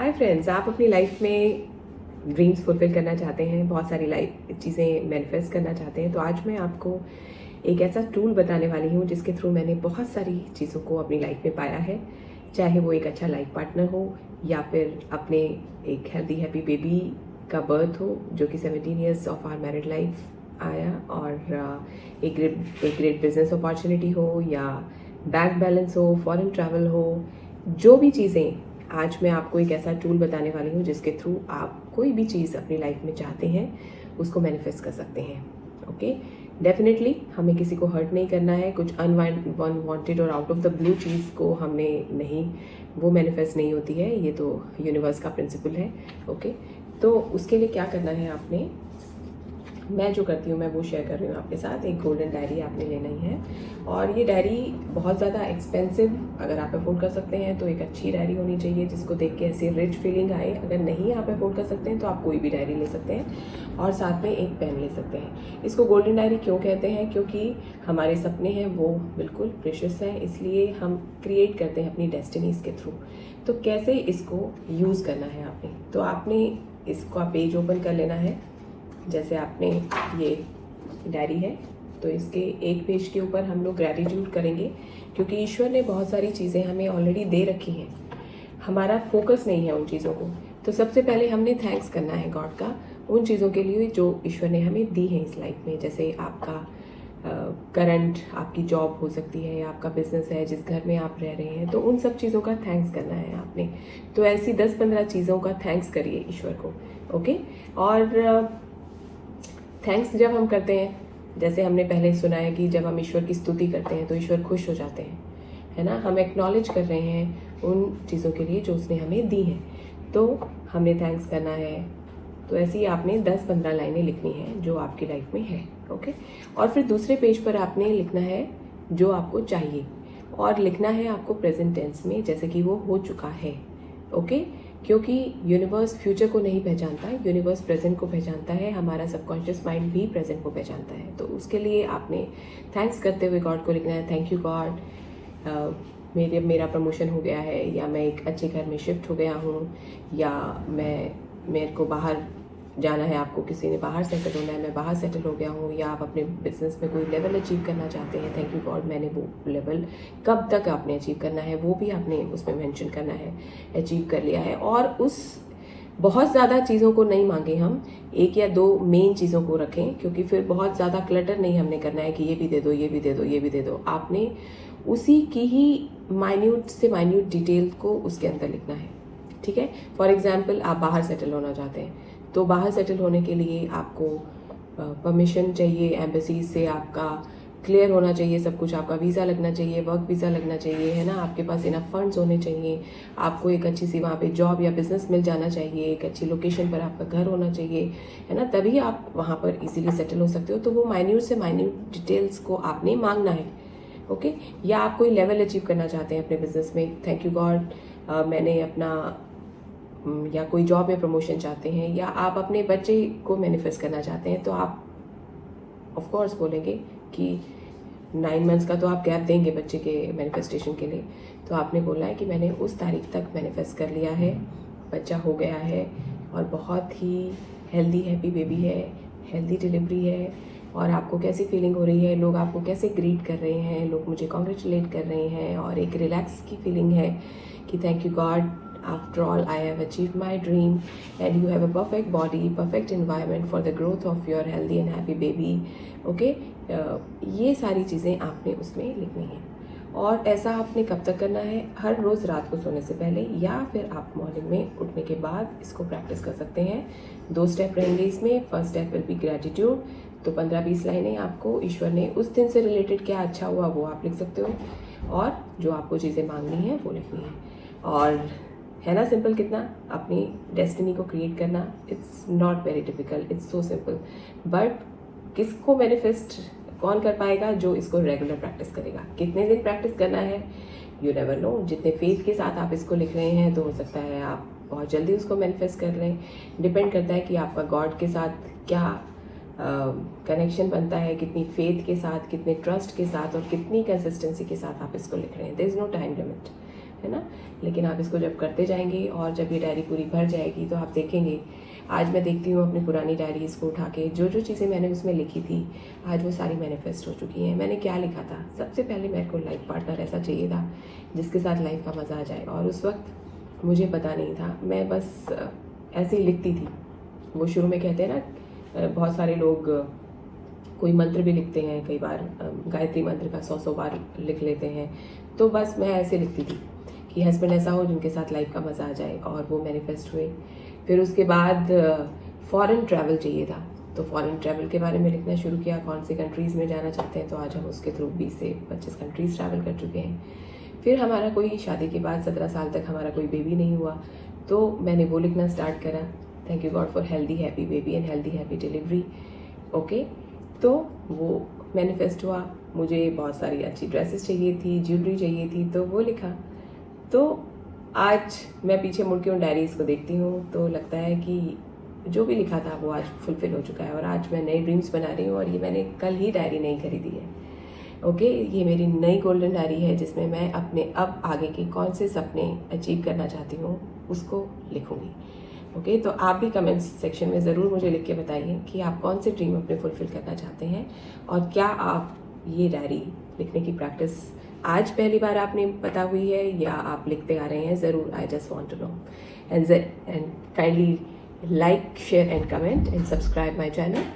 Hi friends, आप अपनी life में ड्रीम्स फुलफिल करना चाहते हैं, बहुत सारी लाइफ चीज़ें मैनिफेस्ट करना चाहते हैं। तो आज मैं आपको एक ऐसा टूल बताने वाली हूँ जिसके थ्रू मैंने बहुत सारी चीज़ों को अपनी लाइफ में पाया है। चाहे वो एक अच्छा लाइफ पार्टनर हो या फिर अपने एक हेल्दी हैप्पी बेबी का बर्थ हो जो कि 17 years of our married life आया, और एक ग्रेट बिजनेस अपॉर्चुनिटी हो या बैंक बैलेंस हो, फॉरेन ट्रैवल हो, जो भी चीज़ें। आज मैं आपको एक ऐसा टूल बताने वाली हूँ जिसके थ्रू आप कोई भी चीज़ अपनी लाइफ में चाहते हैं उसको मैनिफेस्ट कर सकते हैं। ओके, डेफिनेटली हमें किसी को हर्ट नहीं करना है, कुछ अनवांटेड और out of the blue cheese को हमने नहीं, वो मैनिफेस्ट नहीं होती है, ये तो यूनिवर्स का प्रिंसिपल है। ओके, तो उसके लिए क्या करना है आपने, मैं जो करती हूँ मैं वो शेयर कर रही हूँ आपके साथ। एक गोल्डन डायरी आपने लेना ही है, और ये डायरी बहुत ज़्यादा एक्सपेंसिव, अगर आप अफोर्ड कर सकते हैं तो एक अच्छी डायरी होनी चाहिए जिसको देख के ऐसी रिच फीलिंग आए। अगर नहीं आप अफोर्ड कर सकते हैं तो आप कोई भी डायरी ले सकते हैं, और साथ में एक पेन ले सकते हैं। इसको गोल्डन डायरी क्यों कहते हैं? क्योंकि हमारे सपने हैं वो बिल्कुल प्रेशियस हैं, इसलिए हम क्रिएट करते हैं अपनी डेस्टिनीज के थ्रू। तो कैसे इसको यूज़ करना है आपने, तो आपने इसका पेज ओपन कर लेना है। जैसे आपने ये डायरी है तो इसके एक पेज के ऊपर हम लोग ग्रैटिट्यूड करेंगे, क्योंकि ईश्वर ने बहुत सारी चीज़ें हमें ऑलरेडी दे रखी हैं, हमारा फोकस नहीं है उन चीज़ों को। तो सबसे पहले हमने थैंक्स करना है गॉड का उन चीज़ों के लिए जो ईश्वर ने हमें दी है इस लाइफ में। जैसे आपका करंट आपकी जॉब हो सकती है या आपका बिजनेस है जिस घर में आप रह रहे हैं, तो उन सब चीज़ों का थैंक्स करना है आपने। तो ऐसी 10-15 चीज़ों का थैंक्स करिए ईश्वर को। ओके, और थैंक्स जब हम करते हैं, जैसे हमने पहले सुना है कि जब हम ईश्वर की स्तुति करते हैं तो ईश्वर खुश हो जाते हैं, है ना। हम एक्नॉलेज कर रहे हैं उन चीज़ों के लिए जो उसने हमें दी हैं, तो हमने थैंक्स करना है। तो ऐसे ही आपने 10-15 लाइनें लिखनी हैं जो आपकी लाइफ में है। ओके, और फिर दूसरे पेज पर आपने लिखना है जो आपको चाहिए, और लिखना है आपको प्रेजेंट टेंस में, जैसे कि वो हो चुका है। ओके, क्योंकि यूनिवर्स फ्यूचर को नहीं पहचानता, यूनिवर्स प्रेजेंट को पहचानता है, हमारा सबकॉन्शियस माइंड भी प्रेजेंट को पहचानता है। तो उसके लिए आपने थैंक्स करते हुए गॉड को लिखना है, थैंक यू गॉड, मेरा प्रमोशन हो गया है, या मैं एक अच्छे घर में शिफ्ट हो गया हूँ, या मेरे को बाहर जाना है, आपको किसी ने बाहर सेटल होना है, मैं बाहर सेटल हो गया हूँ, या आप अपने बिजनेस में कोई लेवल अचीव करना चाहते हैं, थैंक यू गॉड मैंने वो लेवल कब तक आपने अचीव करना है वो भी आपने उसमें मेंशन करना है, अचीव कर लिया है। और उस बहुत ज़्यादा चीज़ों को नहीं मांगे हम, एक या दो मेन चीज़ों को रखें, क्योंकि फिर बहुत ज़्यादा क्लटर नहीं हमने करना है कि ये भी दे दो, ये भी दे दो, ये भी दे दो। आपने उसी की ही माइन्यूट से माइन्यूट डिटेल को उसके अंदर लिखना है। ठीक है, फॉर एग्जाम्पल आप बाहर सेटल होना चाहते हैं, तो बाहर सेटल होने के लिए आपको परमिशन चाहिए एम्बेसी से, आपका क्लियर होना चाहिए सब कुछ, आपका वीज़ा लगना चाहिए, वर्क वीज़ा लगना चाहिए, है ना। आपके पास इनफ फंड्स होने चाहिए, आपको एक अच्छी सी वहाँ पे जॉब या बिजनेस मिल जाना चाहिए, एक अच्छी लोकेशन पर आपका घर होना चाहिए, है ना, तभी आप वहाँ पर इजीली सेटल हो सकते हो। तो वो माइन्यूट से माइन्यूट डिटेल्स को आपने मांगना है। ओके, या आप कोई लेवल अचीव करना चाहते हैं अपने बिजनेस में, थैंक यू गॉड मैंने अपना, या कोई जॉब में प्रमोशन चाहते हैं, या आप अपने बच्चे को मैनिफेस्ट करना चाहते हैं, तो आप ऑफ कोर्स बोलेंगे कि 9 मंथ्स का तो आप गैप देंगे बच्चे के मैनिफेस्टेशन के लिए। तो आपने बोला है कि मैंने उस तारीख तक मैनिफेस्ट कर लिया है, बच्चा हो गया है, और बहुत ही हेल्दी हैप्पी बेबी है, हेल्दी डिलीवरी है, और आपको कैसी फीलिंग हो रही है, लोग आपको कैसे ग्रीट कर रहे हैं, लोग मुझे कॉन्ग्रेचुलेट कर रहे हैं, और एक रिलैक्स की फीलिंग है कि thank you God, after all I have achieved my dream and you have a perfect body, perfect environment for the growth of your healthy and happy baby. Okay, ये सारी चीज़ें आपने उसमें लिखनी है। और ऐसा आपने कब तक करना है? हर रोज़ रात को सोने से पहले, या फिर आप मॉर्निंग में उठने के बाद इसको प्रैक्टिस कर सकते हैं। 2 स्टेप रहेंगे इसमें। First step will be gratitude, तो 15-20 लाइनें आपको ईश्वर ने उस दिन से रिलेटेड क्या अच्छा हुआ वो आप लिख सकते हो, और जो आपको चीज़ें मांगनी है वो लिखनी है। और है ना सिंपल कितना, अपनी डेस्टिनी को क्रिएट करना। It's not very difficult, it's so simple. But किसको मैनिफेस्ट कौन कर पाएगा? जो इसको रेगुलर प्रैक्टिस करेगा। कितने दिन प्रैक्टिस करना है यू नेवर नो। जितने फेथ के साथ आप इसको लिख रहे हैं तो हो सकता है आप बहुत जल्दी उसको मैनिफेस्ट कर लें। डिपेंड करता है कि आपका गॉड के साथ क्या कनेक्शन बनता है, कितनी फेथ के साथ, कितने ट्रस्ट के साथ, और कितनी कंसिस्टेंसी के साथ आप इसको लिख रहे हैं। There is no time limit. है ना। लेकिन आप इसको जब करते जाएंगे और जब ये डायरी पूरी भर जाएगी तो आप देखेंगे, आज मैं देखती हूँ अपनी पुरानी डायरीज को उठा के, जो जो चीज़ें मैंने उसमें लिखी थी आज वो सारी मैनिफेस्ट हो चुकी हैं। मैंने क्या लिखा था, सबसे पहले मेरे को लाइफ पार्टनर ऐसा चाहिए था जिसके साथ लाइफ का मज़ा आ जाए, और उस वक्त मुझे पता नहीं था, मैं बस ऐसे ही लिखती थी। वो शुरू में कहते हैं ना, बहुत सारे लोग कोई मंत्र भी लिखते हैं, कई बार गायत्री मंत्र का 100 बार लिख लेते हैं। तो बस मैं ऐसे लिखती थी कि हस्बैंड ऐसा हो जिनके साथ लाइफ का मज़ा आ जाए, और वो मैनिफेस्ट हुए। फिर उसके बाद फॉरेन ट्रैवल चाहिए था, तो फॉरेन ट्रैवल के बारे में लिखना शुरू किया, कौन सी कंट्रीज़ में जाना चाहते हैं। तो आज हम उसके थ्रू 20 से 25 कंट्रीज़ ट्रैवल कर चुके हैं। फिर हमारा कोई शादी के बाद 17 साल तक हमारा कोई बेबी नहीं हुआ, तो मैंने वो लिखना स्टार्ट करा, thank you God for healthy happy baby and healthy happy delivery. Okay, तो वो मैनिफेस्ट हुआ। मुझे बहुत सारी अच्छी ड्रेसेस चाहिए थी, ज्वेलरी चाहिए थी, तो वो लिखा। तो आज मैं पीछे मुड़ के उन डायरीज को देखती हूँ तो लगता है कि जो भी लिखा था वो आज फुलफिल हो चुका है, और आज मैं नई ड्रीम्स बना रही हूँ, और ये मैंने कल ही डायरी नई खरीदी है। ओके, ये मेरी नई गोल्डन डायरी है जिसमें मैं अपने अब आगे के कौन से सपने अचीव करना चाहती हूँ उसको लिखूँगी। ओके, तो आप भी कमेंट्स सेक्शन में ज़रूर मुझे लिख के बताइए कि आप कौन से ड्रीम अपने फुलफिल करना चाहते हैं, और क्या आप ये डायरी लिखने की प्रैक्टिस आज पहली बार आपने पता हुई है या आप लिखते आ रहे हैं। ज़रूर, I just want to know. And kindly like, share and comment and subscribe my channel.